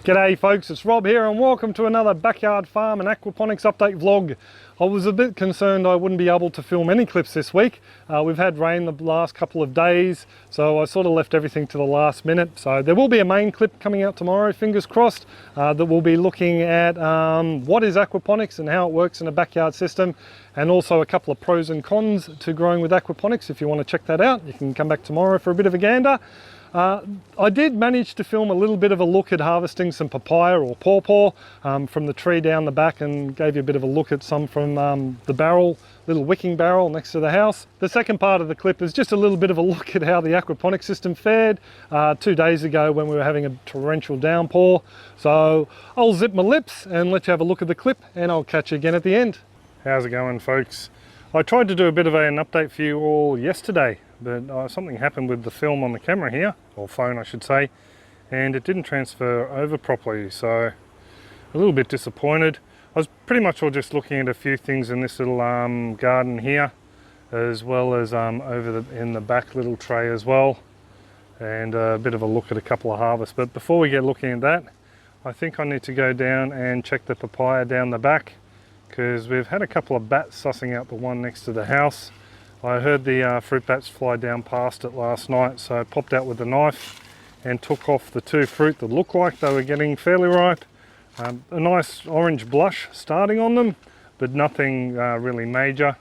G'day folks, it's Rob here and welcome to another backyard farm and aquaponics update vlog. I was a bit concerned I wouldn't be able to film any clips this week. We've had rain the last couple of days, so I sort of left everything to the last minute. So there will be a main clip coming out tomorrow, fingers crossed, that will be looking at what is aquaponics and how it works in a backyard system, and also a couple of pros and cons to growing with aquaponics. If you want to check that out, you can come back tomorrow for a bit of a gander. I did manage to film a little bit of a look at harvesting some papaya or pawpaw from the tree down the back, and gave you a bit of a look at some from the barrel, little wicking barrel next to the house. The second part of the clip is just a little bit of a look at how the aquaponics system fared 2 days ago when we were having a torrential downpour. So I'll zip my lips and let you have a look at the clip, and I'll catch you again at the end. How's it going, folks? I tried to do a bit of an update for you all yesterday, but something happened with the film on the camera here, or phone I should say, and it didn't transfer over properly, so a little bit disappointed. I was pretty much all just looking at a few things in this little garden here, as well as in the back little tray as well, and a bit of a look at a couple of harvests. But before we get looking at that, I think I need to go down and check the papaya down the back, because we've had a couple of bats sussing out the one next to the house. I heard the fruit bats fly down past it last night, so I popped out with a knife and took off the two fruit that looked like they were getting fairly ripe. A nice orange blush starting on them, but nothing really major.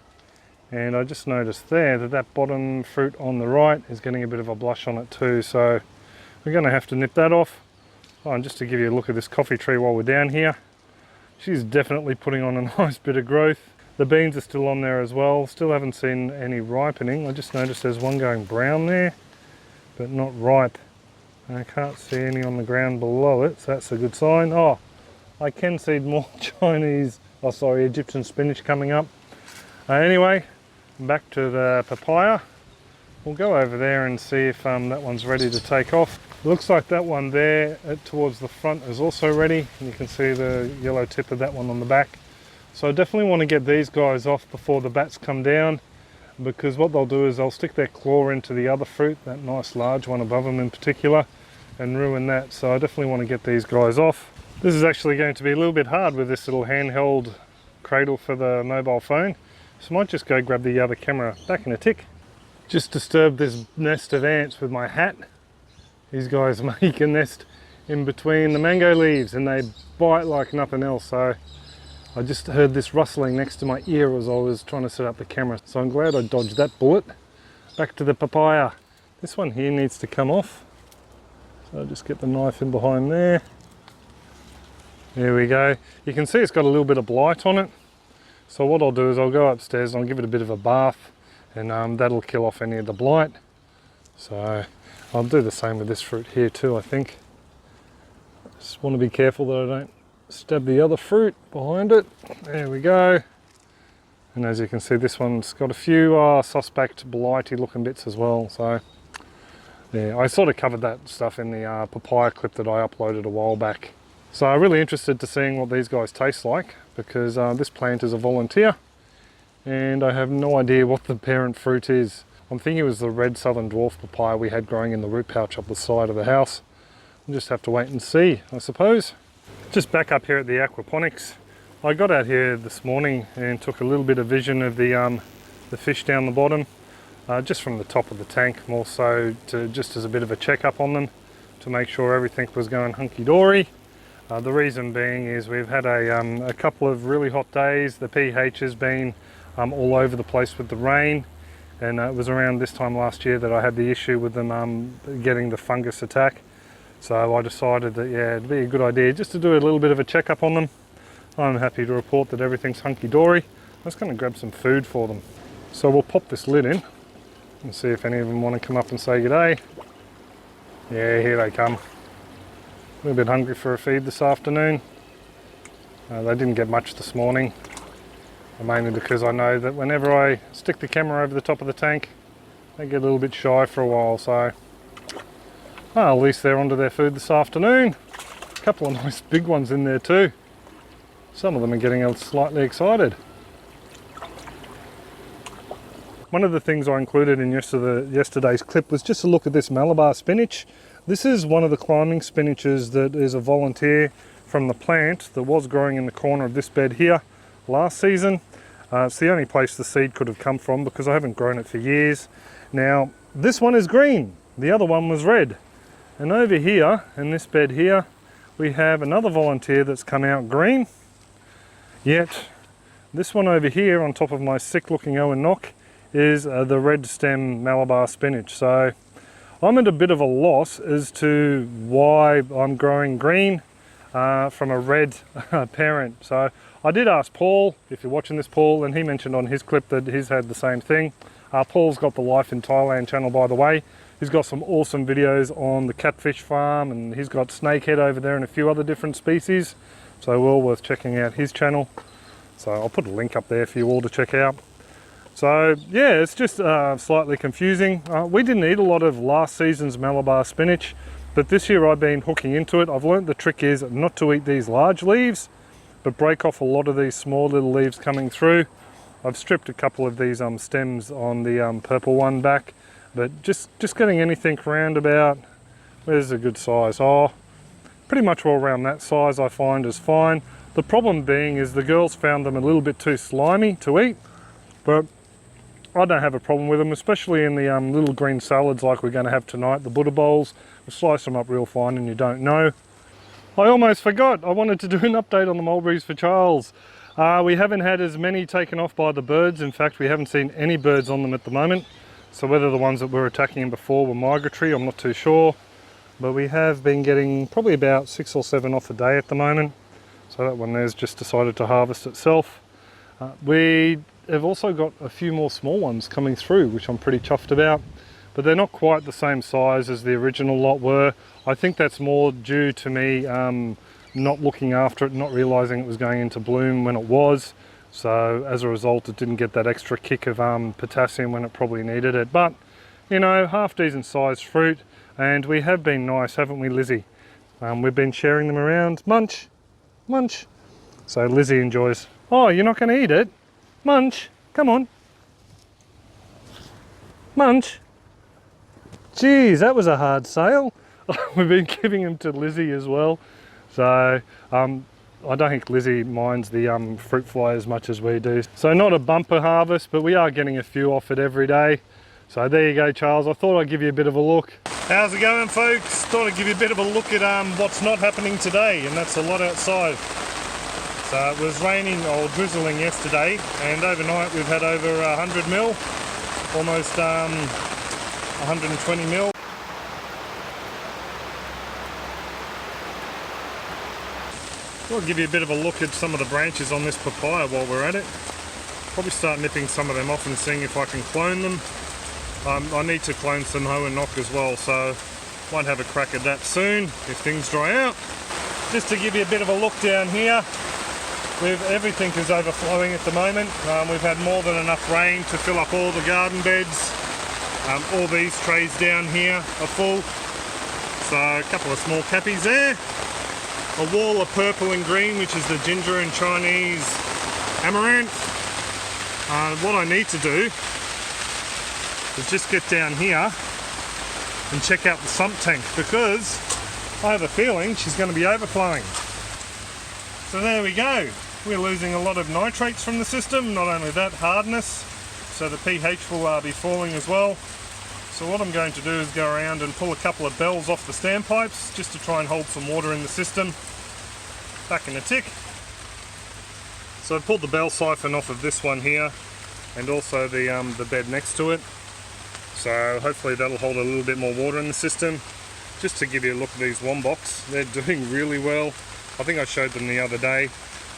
And I just noticed there that that bottom fruit on the right is getting a bit of a blush on it too, so we're going to have to nip that off. Oh, and just to give you a look at this coffee tree while we're down here, she's definitely putting on a nice bit of growth. The beans are still on there as well. Still haven't seen any ripening. I just noticed there's one going brown there, but not ripe. I can't see any on the ground below it, so that's a good sign. Oh, I can see more Egyptian spinach coming up. Anyway, back to the papaya. We'll go over there and see if that one's ready to take off. It looks like that one there towards the front is also ready. You can see the yellow tip of that one on the back. So I definitely want to get these guys off before the bats come down, because what they'll do is they'll stick their claw into the other fruit, that nice large one above them in particular, and ruin that. So I definitely want to get these guys off. This is actually going to be a little bit hard with this little handheld cradle for the mobile phone, so I might just go grab the other camera back in a tick. Just disturbed this nest of ants with my hat. These guys make a nest in between the mango leaves and they bite like nothing else. So I just heard this rustling next to my ear as I was trying to set up the camera. So I'm glad I dodged that bullet. Back to the papaya. This one here needs to come off. So I'll just get the knife in behind there. There we go. You can see it's got a little bit of blight on it. So what I'll do is I'll go upstairs and I'll give it a bit of a bath, and that'll kill off any of the blight. So I'll do the same with this fruit here too, I think. Just want to be careful that I don't stab the other fruit behind it. There we go. And as you can see, this one's got a few suspect blighty looking bits as well. So yeah, I sort of covered that stuff in the papaya clip that I uploaded a while back. So I'm really interested to seeing what these guys taste like, because this plant is a volunteer and I have no idea what the parent fruit is. I'm thinking it was the red southern dwarf papaya we had growing in the root pouch up the side of the house. We'll just have to wait and see, I suppose. Just back up here at the aquaponics. I got out here this morning and took a little bit of vision of the fish down the bottom, just from the top of the tank, more so just as a bit of a checkup on them to make sure everything was going hunky-dory. The reason being is we've had a couple of really hot days. The pH has been all over the place with the rain, and it was around this time last year that I had the issue with them getting the fungus attack. So I decided that, yeah, it'd be a good idea just to do a little bit of a checkup on them. I'm happy to report that everything's hunky-dory. I'm just going to grab some food for them. So we'll pop this lid in and see if any of them want to come up and say g'day. Yeah, here they come. A little bit hungry for a feed this afternoon. They didn't get much this morning, mainly because I know that whenever I stick the camera over the top of the tank, they get a little bit shy for a while. So at least they're onto their food this afternoon. A couple of nice big ones in there too. Some of them are getting slightly excited. One of the things I included in yesterday's clip was just a look at this Malabar spinach. This is one of the climbing spinaches that is a volunteer from the plant that was growing in the corner of this bed here last season. It's the only place the seed could have come from because I haven't grown it for years. Now, this one is green, the other one was red. And over here, in this bed here, we have another volunteer that's come out green. Yet, this one over here on top of my sick looking Owen Nock is the red stem Malabar spinach. So I'm at a bit of a loss as to why I'm growing green from a red parent. So I did ask Paul, if you're watching this, Paul, and he mentioned on his clip that he's had the same thing. Paul's got the Life in Thailand channel, by the way. He's got some awesome videos on the catfish farm, and he's got snakehead over there and a few other different species. So well worth checking out his channel. So I'll put a link up there for you all to check out. So yeah, it's just slightly confusing. We didn't eat a lot of last season's Malabar spinach, but this year I've been hooking into it. I've learned the trick is not to eat these large leaves, but break off a lot of these small little leaves coming through. I've stripped a couple of these stems on the purple one back, but just getting anything around about, where's a good size? Oh, pretty much all around that size I find is fine. The problem being is the girls found them a little bit too slimy to eat, but I don't have a problem with them, especially in the little green salads like we're going to have tonight, the Buddha bowls. We slice them up real fine and you don't know. I almost forgot, I wanted to do an update on the mulberries for Charles. We haven't had as many taken off by the birds. In fact, we haven't seen any birds on them at the moment. So whether the ones that were attacking them before were migratory, I'm not too sure. But we have been getting probably about 6 or 7 off a day at the moment. So that one there's just decided to harvest itself. We have also got a few more small ones coming through, which I'm pretty chuffed about. But they're not quite the same size as the original lot were. I think that's more due to me not looking after it, not realizing it was going into bloom when it was. So as a result, it didn't get that extra kick of potassium when it probably needed it. But, you know, half decent sized fruit. And we have been nice, haven't we, Lizzie? We've been sharing them around. Munch, munch. So Lizzie enjoys. Oh, you're not going to eat it? Munch, come on. Munch. Geez, that was a hard sale. We've been giving them to Lizzie as well. So I don't think Lizzie minds the fruit fly as much as we do. So not a bumper harvest, but we are getting a few off it every day. So there you go, Charles. I thought I'd give you a bit of a look. How's it going, folks? Thought I'd give you a bit of a look at what's not happening today, and that's a lot outside. So it was raining or drizzling yesterday, and overnight we've had over 100 mil, almost 120 mil. I'll give you a bit of a look at some of the branches on this papaya while we're at it. Probably start nipping some of them off and seeing if I can clone them. I need to clone some hoe and knock as well, so might have a crack at that soon if things dry out. Just to give you a bit of a look down here, everything is overflowing at the moment. We've had more than enough rain to fill up all the garden beds. All these trays down here are full. So a couple of small cappies there. A wall of purple and green, which is the ginger and Chinese amaranth. What I need to do is just get down here and check out the sump tank, because I have a feeling she's going to be overflowing. So there we go. We're losing a lot of nitrates from the system, not only that, hardness, so the pH will be falling as well. So what I'm going to do is go around and pull a couple of bells off the standpipes just to try and hold some water in the system. Back in a tick. So I've pulled the bell siphon off of this one here, and also the bed next to it. So hopefully that'll hold a little bit more water in the system. Just to give you a look at these wombats, they're doing really well. I think I showed them the other day.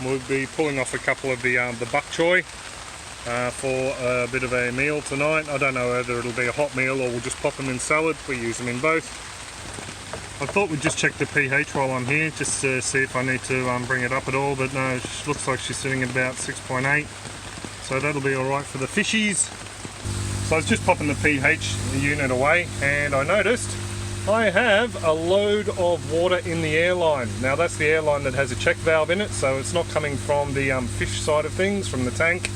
We'll be pulling off a couple of the bok choy for a bit of a meal tonight. I don't know whether it'll be a hot meal or we'll just pop them in salad. We use them in both. I thought we'd just check the pH while I'm here, just to see if I need to bring it up at all, but no, it looks like she's sitting at about 6.8, so that'll be alright for the fishies. So I was just popping the pH unit away, and I noticed I have a load of water in the airline. Now that's the airline that has a check valve in it, so it's not coming from the fish side of things, from the tank.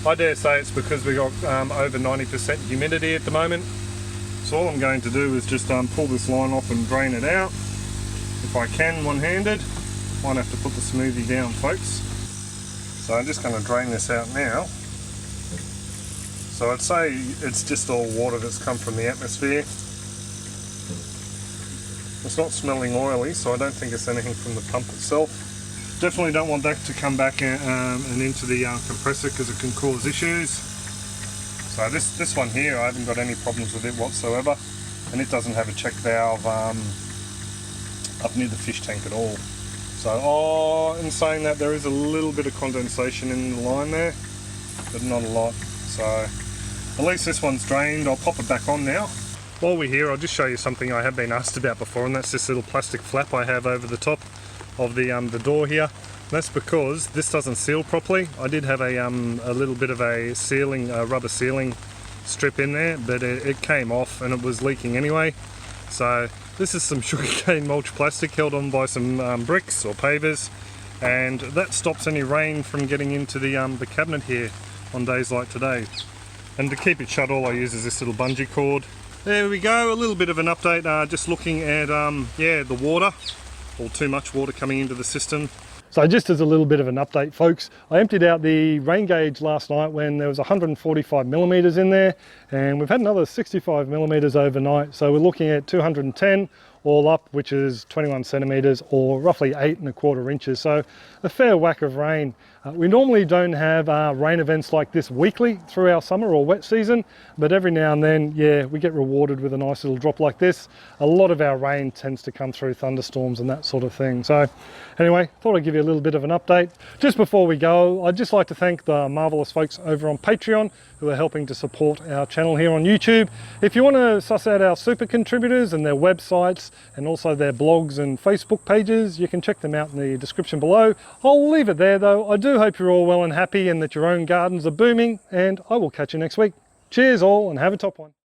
I dare say it's because we got over 90% humidity at the moment. So all I'm going to do is just pull this line off and drain it out. If I can one-handed, might have to put the smoothie down, folks. So I'm just going to drain this out now. So I'd say it's just all water that's come from the atmosphere. It's not smelling oily, so I don't think it's anything from the pump itself. Definitely don't want that to come back and into the compressor because it can cause issues. So this one here, I haven't got any problems with it whatsoever, and it doesn't have a check valve up near the fish tank at all. So, in saying that, there is a little bit of condensation in the line there, but not a lot. So at least this one's drained. I'll pop it back on now. While we're here, I'll just show you something I have been asked about before, and that's this little plastic flap I have over the top of the door here. That's because this doesn't seal properly. I did have a little bit of a sealing, rubber sealing strip in there, but it came off and it was leaking anyway. So this is some sugarcane mulch plastic held on by some bricks or pavers, and that stops any rain from getting into the cabinet here on days like today. And to keep it shut, all I use is this little bungee cord. There we go, a little bit of an update, just looking at yeah, the water, or too much water coming into the system. So just as a little bit of an update, folks, I emptied out the rain gauge last night when there was 145 millimeters in there, and we've had another 65 millimeters overnight, so we're looking at 210 all up, which is 21 centimeters or roughly 8¼ inches. So a fair whack of rain. We normally don't have rain events like this weekly through our summer or wet season, but every now and then, yeah, we get rewarded with a nice little drop like this. A lot of our rain tends to come through thunderstorms and that sort of thing. So anyway, thought I'd give you a little bit of an update. Just before we go, I'd just like to thank the marvelous folks over on Patreon who are helping to support our channel here on YouTube. If you want to suss out our super contributors and their websites and also their blogs and Facebook pages, you can check them out in the description below. I'll leave it there though. I do hope you're all well and happy and that your own gardens are booming, and I will catch you next week. Cheers all and have a top one.